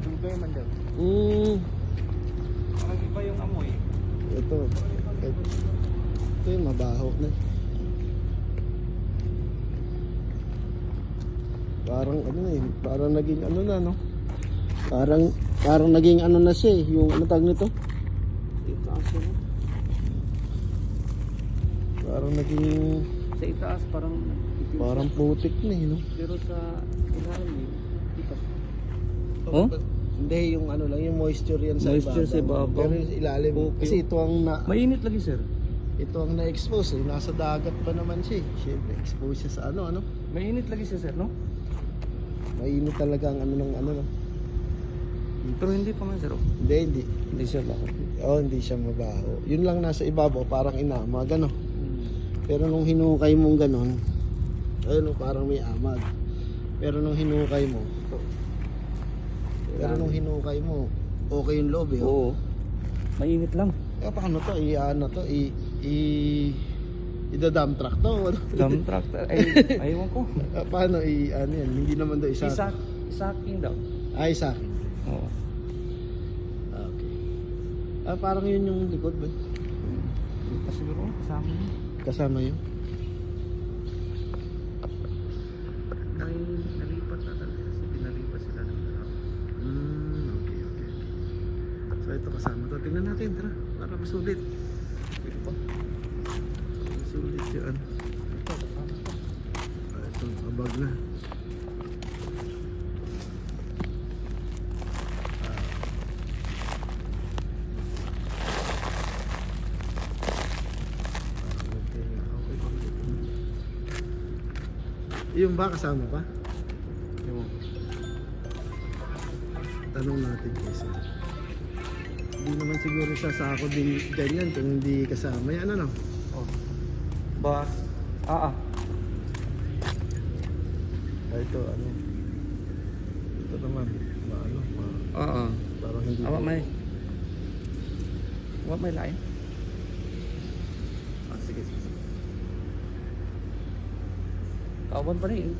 Dugay man daw. Parang iba yung amoy. Ito yung mabaho na. Parang ano eh, parang naging ano na no. Parang naging ano na siya eh, yung ano tawag nito? Itaas yun. Parang naging Sa itaas parang itim parang siya. putik na eh no. Pero sa ilalim, itas. Oh? Hindi, yung ano lang, yung moisture yan sa Moisture ibabaw. sa ibabaw. Pero yung ilalim, Okay. kasi ito ang Mainit lagi sir. ito ang na-expose eh. Nasa dagat pa naman siya eh. Siyempre, expose siya sa ano. Mainit lagi siya sir, no? Mainit talaga ang ano ng ano no. Pero hindi pa man sir. Oh. Hindi. Hindi siya bakit. Oh, hindi siya mabaho. Yun lang nasa ibabaw, parang inamag ano. Pero nung hinukay mong ganon, ayun oh, parang may amag. Pero nung hinukay mo, okay yung loob eh. Oo. Mainit lang. Eh, paano to? I-ano to? I-dump truck to? Dump truck. Ay, ayaw ko. Paano ano yan? Hindi naman daw isa. Isaking daw. Ay, isa. Oo. Okay. Parang yun yung likod ba? Kasi siguro kasama niya. Kasama yun? May nalipat na talaga kasi pinalipat sila ng tao. Okay. So ito kasama to. Tingnan natin, tara. Para masulit. Pwede ba? Masulit yan. Ito, kasama to. Ito, abag na. Yung ba kasama pa? Yung Tanong natin kasi. Hindi naman siguro sasako din ganyan kung hindi kasama. Yan ano? oh. Bus. Ito ano? Ito naman. Parang hindi. Awak may lain. Sige. Kawan pa rin.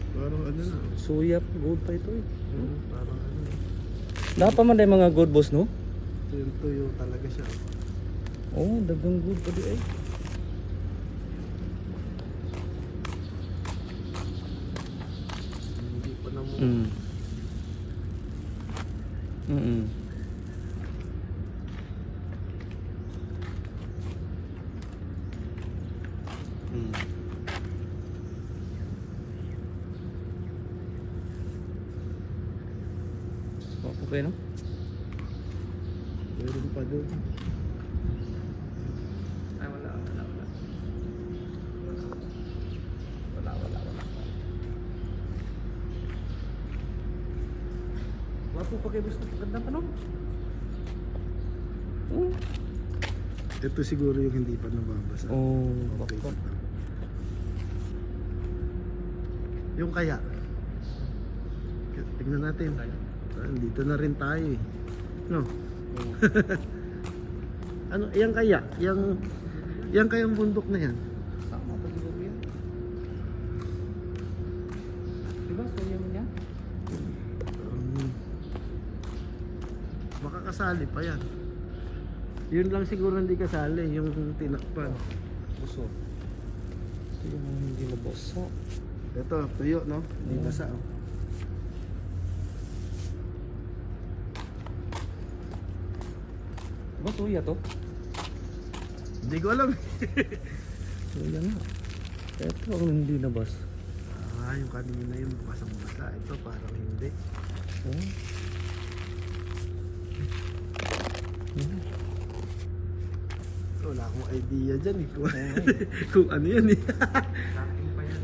Parang ano na. Suyap, good pa ito eh. Parang ano. Dapat man dahil mga good boss, no? Tuyo talaga siya. Oo, dagang good pa di eh. Hindi pa na mo. Okay, no? Meron pa doon. Ay, wala. Wapo pa kayo gusto pagandang tanong? Ito siguro yung hindi pa nababasa. Oh, Okay. bakit? Yung kaya. Tignan natin. Dito na rin tayo eh. No? Ano, yan kaya? Yan kayang bundok na yan? Tama pa siguro yan. Diba, suya mo niya? Makakasali pa yan. Yun lang siguro hindi kasali, yung tinakpan. Buso. Ito yung hindi nabasa. Ito, tuyo no? Hindi basa oh. Diba, suya to? Hindi ko alam. Suya nga. Ito ang hindi nabas. Yung kanina yung basang-basa. Ito parang hindi. Oh. Wala akong idea dyan eh. Kung ano yan eh. Saking pa yan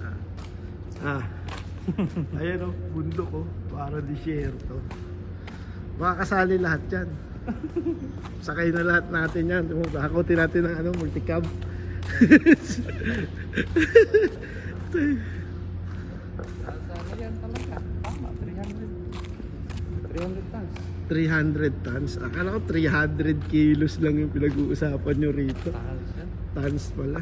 Ayan o, bundok o. Para disyerto. Baka kasali lahat yan. Sakay na lahat natin yan. Hakutin natin ng multicab. Sana yan talaga. Tama, 300 tons. 300 tons. Akala ko 300 kilos lang yung pinag-uusapan nyo rito. Tahalis yan. Tons pala.